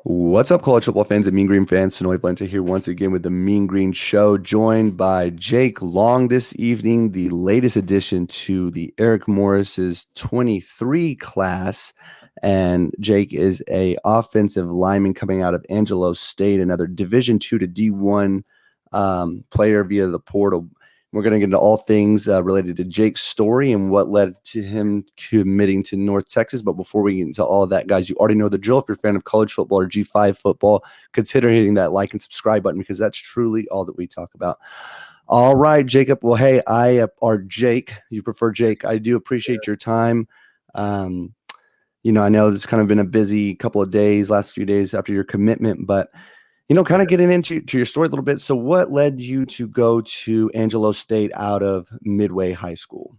What's up, college football fans and Mean Green fans? Sonoy Valenta here once again with the Mean Green Show, joined by Jake Long this evening, the latest addition to the Eric Morris's 23 class. And Jake is a offensive lineman coming out of Angelo State, another Division II to D1 player via the portal. We're going to get into all things related to Jake's story and what led to him committing to North Texas. But before we get into all of that, guys, you already know the drill. If you're a fan of college football or G5 football, consider hitting that like and subscribe button because that's truly all that we talk about. All right, Jacob. Well, hey, or Jake. You prefer Jake. I do appreciate your time. I know it's kind of been a busy couple of days, last few days after your commitment, but kind of getting into your story a little bit. So what led you to go to Angelo State out of Midway High School?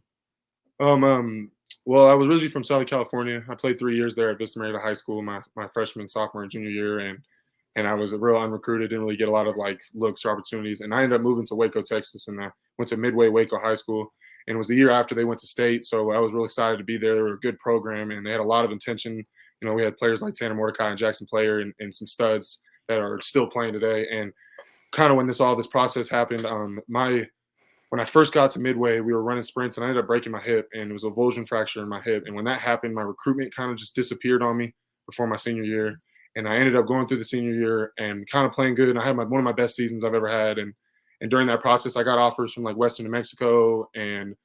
Well, I was originally from Southern California. I played 3 years there at Vista Merida High School, my freshman, sophomore, and junior year, and I was a real unrecruited, didn't really get a lot of looks or opportunities. And I ended up moving to Waco, Texas, and I went to Midway Waco High School. And it was the year after they went to state, so I was really excited to be there. They were a good program, and they had a lot of intention. We had players like Tanner Mordecai and Jackson Player and some studs that are still playing today. And kind of when all this process happened, when I first got to Midway, we were running sprints, and I ended up breaking my hip, and it was a avulsion fracture in my hip. And when that happened, my recruitment kind of just disappeared on me before my senior year. And I ended up going through the senior year and kind of playing good. And I had one of my best seasons I've ever had. And during that process, I got offers from Western New Mexico and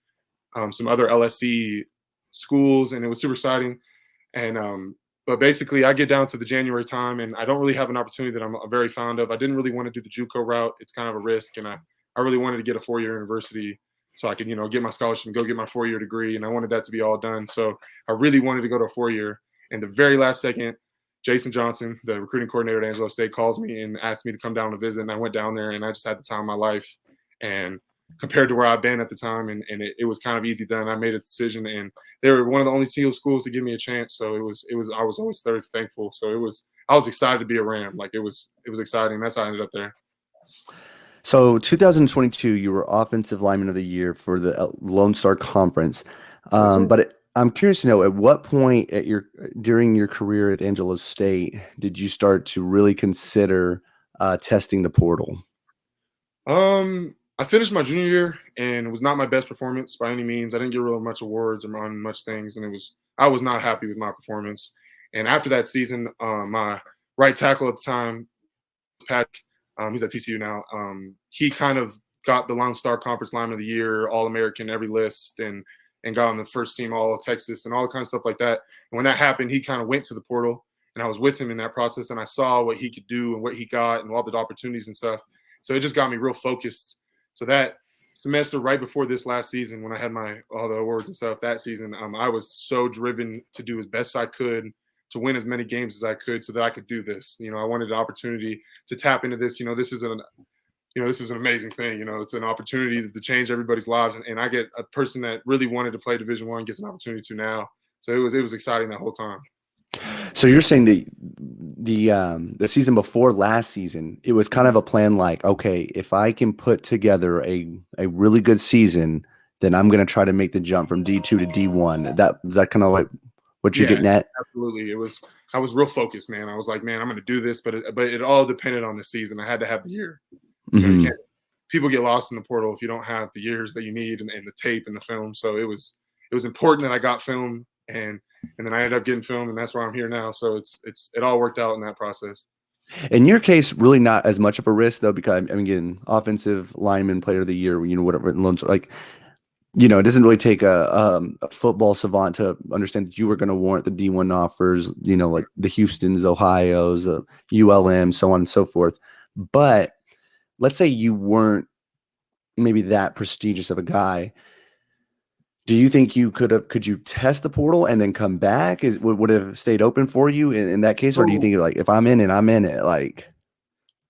some other LSC schools, and it was super exciting. And but basically, I get down to the January time, and I don't really have an opportunity that I'm very fond of. I didn't really want to do the JUCO route; it's kind of a risk, and I really wanted to get a 4-year university so I could get my scholarship and go get my 4-year degree, and I wanted that to be all done. So I really wanted to go to a 4-year. And the very last second, Jason Johnson, the recruiting coordinator at Angelo State, calls me and asked me to come down to visit, and I went down there, and I just had the time of my life. And compared to where I've been at the time, and it was kind of easy done. I made a decision, and they were one of the only teal schools to give me a chance. So I was always very thankful. So I was excited to be a Ram. It was exciting. That's how I ended up there. So 2022, you were Offensive Lineman of the Year for the Lone Star Conference. I'm curious to know, at what point during your career at Angelo State did you start to really consider testing the portal? I finished my junior year, and it was not my best performance by any means. I didn't get really much awards or on much things, and I was not happy with my performance. And after that season, my right tackle at the time, Pat, he's at TCU now. He kind of got the Lone Star Conference Lineman of the Year, All-American, every list, and got on the first team All Texas and all the kind of stuff like that. And when that happened, he kind of went to the portal, and I was with him in that process, and I saw what he could do and what he got and all the opportunities and stuff. So it just got me real focused. So that semester, right before this last season, when I had all the awards and stuff that season, I was so driven to do as best I could to win as many games as I could so that I could do this. I wanted an opportunity to tap into this. This is an amazing thing. It's an opportunity to change everybody's lives. And I get a person that really wanted to play Division I gets an opportunity to now. So it was exciting that whole time. So you're saying the season before last season, it was kind of a plan okay, if I can put together a really good season, then I'm going to try to make the jump from D2 to D1. Is that kind of what you're getting at? Absolutely. I was real focused, man. I was like, man, I'm going to do this, but it all depended on the season. I had to have the year. Mm-hmm. People get lost in the portal if you don't have the years that you need and the tape and the film. So it was important that I got film, and then I ended up getting film, and that's why I'm here now. So it all worked out in that process. In your case, really not as much of a risk though, because again, Offensive Lineman Player of the Year, whatever, it doesn't really take a football savant to understand that you were going to warrant the D1 offers, like the Houstons, Ohio's, ULM, so on and so forth. But let's say you weren't maybe that prestigious of a guy. Do you think could you test the portal and then come back? Would it have stayed open for you in that case? Or do you think if I'm in it, I'm in it?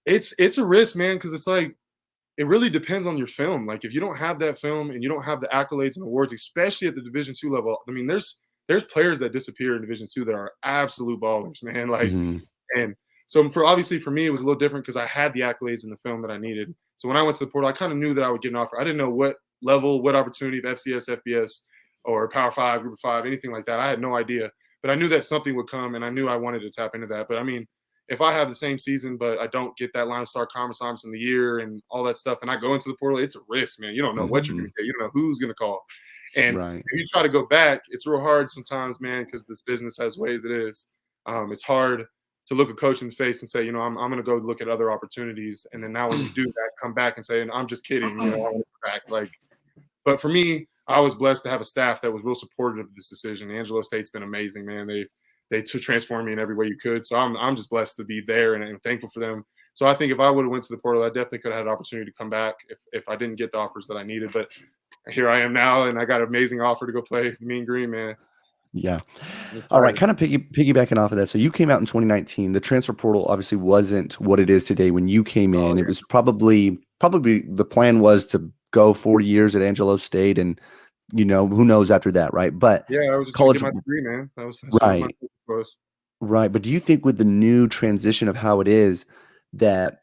It's a risk, man. Cause it's it really depends on your film. If you don't have that film and you don't have the accolades and awards, especially at the Division II level, I mean, there's players that disappear in Division II that are absolute ballers, man. Mm-hmm. And so obviously for me, it was a little different because I had the accolades and the film that I needed. So when I went to the portal, I kind of knew that I would get an offer. I didn't know what level, what opportunity of FCS, FBS, or Power 5, Group of 5, anything like that. I had no idea. But I knew that something would come, and I knew I wanted to tap into that. But, I mean, if I have the same season, but I don't get that line of start conference times in the year and all that stuff, and I go into the portal, it's a risk, man. You don't know what you're going Mhm. to get. You don't know who's going to call. And Right. if you try to go back, it's real hard sometimes, man, because this business has ways it is. It's hard to look a coach in the face and say, I'm going to go look at other opportunities. And then now when you do that, come back and say, I'm just kidding, I want to go back. Like, but for me, I was blessed to have a staff that was real supportive of this decision. Angelo State's been amazing, man. They transformed me in every way you could. So I'm just blessed to be there and thankful for them. So I think if I would have went to the portal, I definitely could have had an opportunity to come back if I didn't get the offers that I needed. But here I am now, and I got an amazing offer to go play Mean Green, man. Yeah. I'm All right. excited. Kind of piggybacking off of that. So you came out in 2019. The transfer portal obviously wasn't what it is today when you came Oh in. It yeah, was probably the plan was to go 4 years at Angelo State, and who knows after that, right? But yeah. I was just gonna get college, my degree, man. That's what my right, focus was. right. But do you think with the new transition of how it is that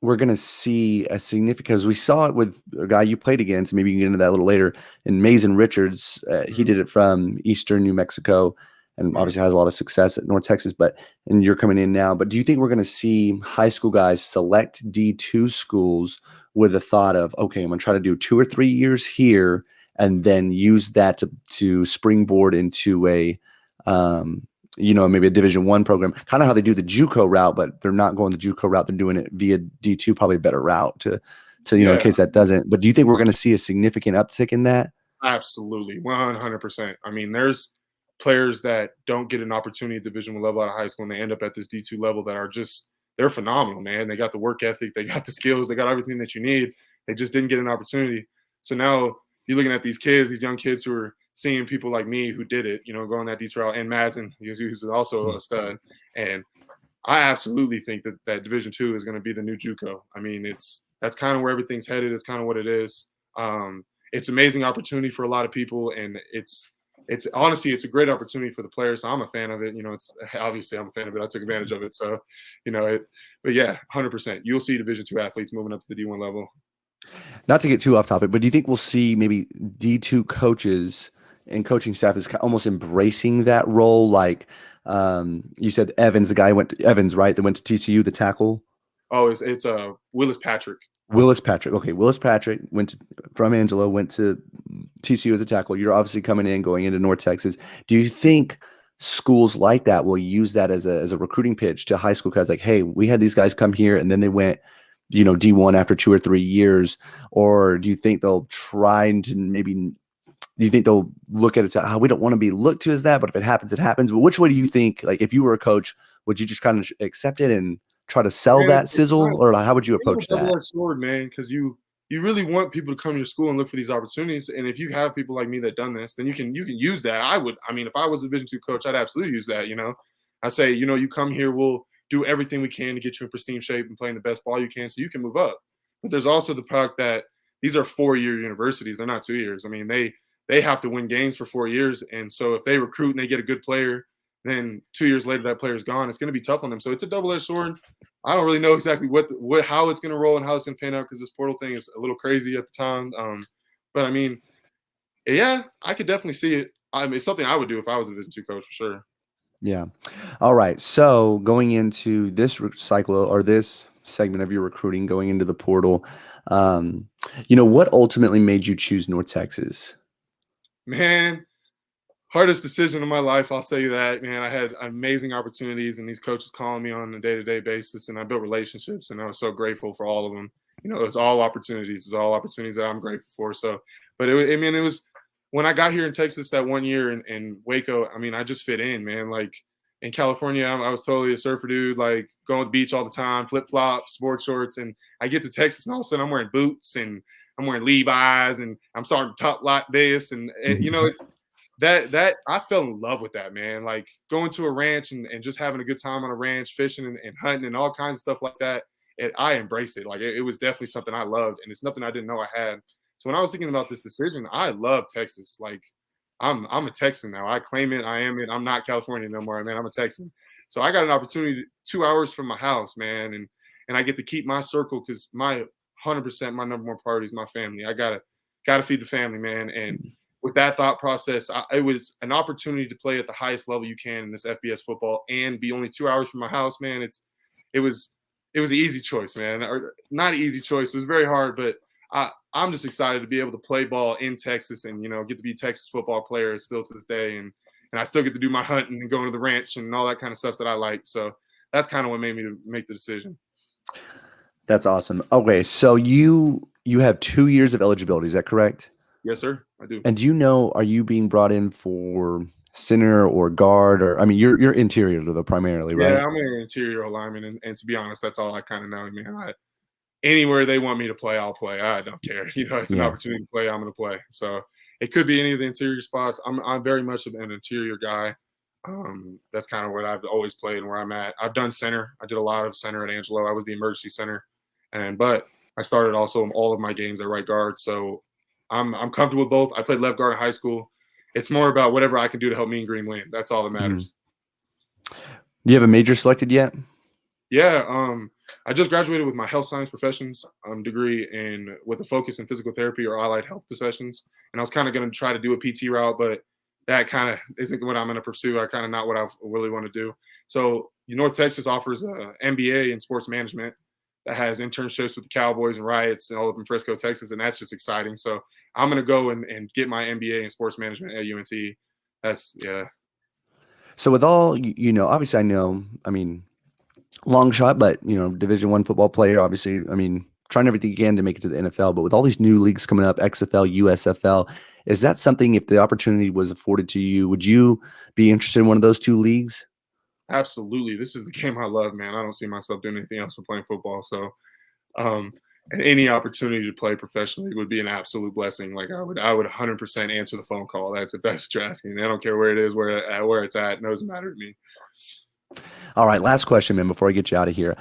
we're going to see a significant, because we saw it with a guy you played against, maybe you can get into that a little later, and Mason Richards. He Mhm, did it from Eastern New Mexico and mhm. obviously has a lot of success at North Texas, and you're coming in now. But do you think we're going to see high school guys select D2 schools with the thought of, okay, I'm going to try to do 2 or 3 years here and then use that to springboard into maybe a Division I program, kind of how they do the JUCO route, but they're not going the JUCO route. They're doing it via D2, probably a better route to in Yeah, case that doesn't. But do you think we're going to see a significant uptick in that? absolutely, 100%. I mean, there's players that don't get an opportunity at Division I level out of high school, and they end up at this D2 level that are just they're phenomenal, man. They got the work ethic, they got the skills, they got everything that you need. They just didn't get an opportunity. So now you're looking at these kids, these young kids who are seeing people like me who did it, going that D2 route, and Madsen, who's also a stud. And I absolutely think that Division II is going to be the new JUCO. I mean, that's kind of where everything's headed. It's kind of what it is. It's amazing opportunity for a lot of people, and it's honestly it's a great opportunity for the players. So I'm a fan of it. It's obviously I'm a fan of it. I took advantage of it. So, it. But yeah, 100%. You'll see Division II athletes moving up to the D1 level. Not to get too off topic, but do you think we'll see maybe D2 coaches and coaching staff is almost embracing that role? Like you said, Evans, the guy went to Evans, right? That went to TCU, the tackle. Oh, it's Willis Patrick. Willis Patrick. Okay, Willis Patrick from Angelo, went to TCU as a tackle. You're obviously coming in, going into North Texas. Do you think schools like that will use that as a recruiting pitch to high school guys? Like, hey, we had these guys come here, and then they went, D1 after 2 or 3 years. Or do you think they'll try to maybe? Do you think they'll look at it to how we don't want to be looked to as that, but if it happens, it happens. But which way do you think? Like, if you were a coach, would you just kind of accept it and try to sell Man, that sizzle, or like, how would you a approach that? double-edged sword, man, because you really want people to come to your school and look for these opportunities. And if you have people like me that done this, then you can use that. I mean, if I was a Division II coach, I'd absolutely use that. I say, you come here, we'll do everything we can to get you in pristine shape and playing the best ball you can, so you can move up. But there's also the fact that these are 4-year universities; they're not 2 years. I mean, they have to win games for 4 years, and so if they recruit and they get a good player, then 2 years later that player's gone. It's going to be tough on them. So it's a double-edged sword. I don't really know exactly how it's going to roll and how it's going to pan out because this portal thing is a little crazy at the time. But I mean, yeah, I could definitely see it. I mean, it's something I would do if I was a Division II coach for sure. Yeah. All right. So going into this cycle or this segment of your recruiting, going into the portal, what ultimately made you choose North Texas? Man, hardest decision of my life. I'll say that, man. I had amazing opportunities, and these coaches calling me on a day-to-day basis, and I built relationships, and I was so grateful for all of them. It's all opportunities. It's all opportunities that I'm grateful for. So, but it was when I got here in Texas that one year in Waco. I mean, I just fit in, man. Like in California, I was totally a surfer dude, like going to the beach all the time, flip flops, sports shorts, and I get to Texas, and all of a sudden I'm wearing boots and I'm wearing Levi's, and I'm starting to talk like this, and it's that I fell in love with that, man. Like going to a ranch and just having a good time on a ranch, fishing and hunting and all kinds of stuff like that. I embraced it. Like it was definitely something I loved, and it's nothing I didn't know I had. So when I was thinking about this decision, I love Texas. Like I'm a Texan now. I claim it. I am it. I'm not California no more, man. I'm a Texan. So I got an opportunity 2 hours from my house, man, and I get to keep my circle because my 100% my number one priority is my family. I gotta feed the family, man, and with that thought process, it was an opportunity to play at the highest level you can in this FBS football and be only 2 hours from my house, man. It was it was an easy choice, man, or not an easy choice. It was very hard, but I'm just excited to be able to play ball in Texas and get to be a Texas football player still to this day, and I still get to do my hunting and going to the ranch and all that kind of stuff that I like. So that's kind of what made me to make the decision. That's awesome. Okay, so you have 2 years of eligibility. Is that correct? Yes, sir. I do. And are you being brought in for center or guard, or I mean, you're interior though primarily, Yeah, right? I'm an interior alignment, and to be honest, that's all I kind of know, man. Anywhere they want me to play, I'll play. I don't care. It's an Yeah. opportunity to play. I'm going to play. So it could be any of the interior spots. I'm very much an interior guy. That's kind of what I've always played and where I'm at. I've done center. I did a lot of center at Angelo. I was the emergency center, but I started also all of my games at right guard. So I'm comfortable with both. I played left guard in high school. It's more about whatever I can do to help Mean Green win. That's all that matters. Do you have a major selected yet? Yeah, I just graduated with my health science professions degree and with a focus in physical therapy or allied health professions. And I was kind of going to try to do a PT route, but that kind of isn't what I'm going to pursue. I kind of not what I really want to do. So North Texas offers a MBA in sports management that has internships with the Cowboys and Riots and all up in Frisco, Texas, and that's just exciting. So I'm going to go and get my MBA in sports management at UNT. Yeah. So with all obviously I mean, long shot, but Division I football player, obviously, I mean, trying everything again to make it to the NFL, but with all these new leagues coming up, XFL, USFL, is that something, if the opportunity was afforded to you, would you be interested in one of those two leagues? Absolutely. This is the game I love, man. I don't see myself doing anything else but playing football. So, and any opportunity to play professionally would be an absolute blessing. Like I would 100% answer the phone call. That's if that's what you're asking. I don't care where it is, where it's at. It doesn't matter to me. All right, last question, man, before I get you out of here.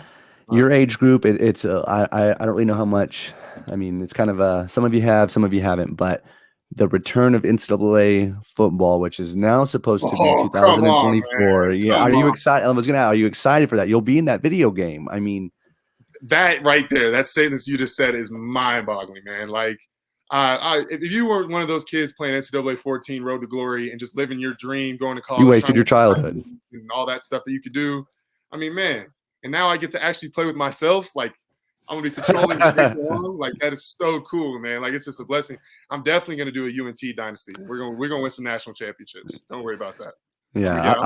Your age group, I don't really know how much. I mean, it's kind of some of you have, some of you haven't, but the return of NCAA football, which is now supposed to be Oh, come on, 2024. man. Yeah, Come are you on. excited? I was gonna. Are you excited for that? You'll be in that video game. I mean, That right there, that sentence you just said is mind-boggling, man. Like, if you were one of those kids playing NCAA 14 Road to Glory and just living your dream, going to college, you wasted your childhood and all that stuff that you could do. I mean, man. And now I get to actually play with myself. Like, I'm gonna be controlling along. Like, that is so cool, man. Like, it's just a blessing. I'm definitely gonna do a UNT dynasty. We're gonna win some national championships. Don't worry about that. Yeah,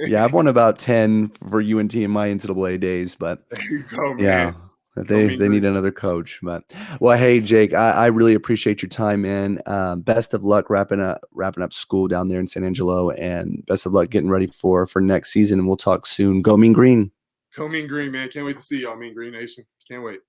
yeah, I've won about 10 for UNT in my NCAA days, but there you go, man. Yeah, they need another coach. But well, hey Jake, I really appreciate your time, man. Best of luck wrapping up school down there in San Angelo, and best of luck getting ready for next season. And we'll talk soon. Go Mean Green. Go Mean Green, man. Can't wait to see y'all, Mean Green Nation. Can't wait.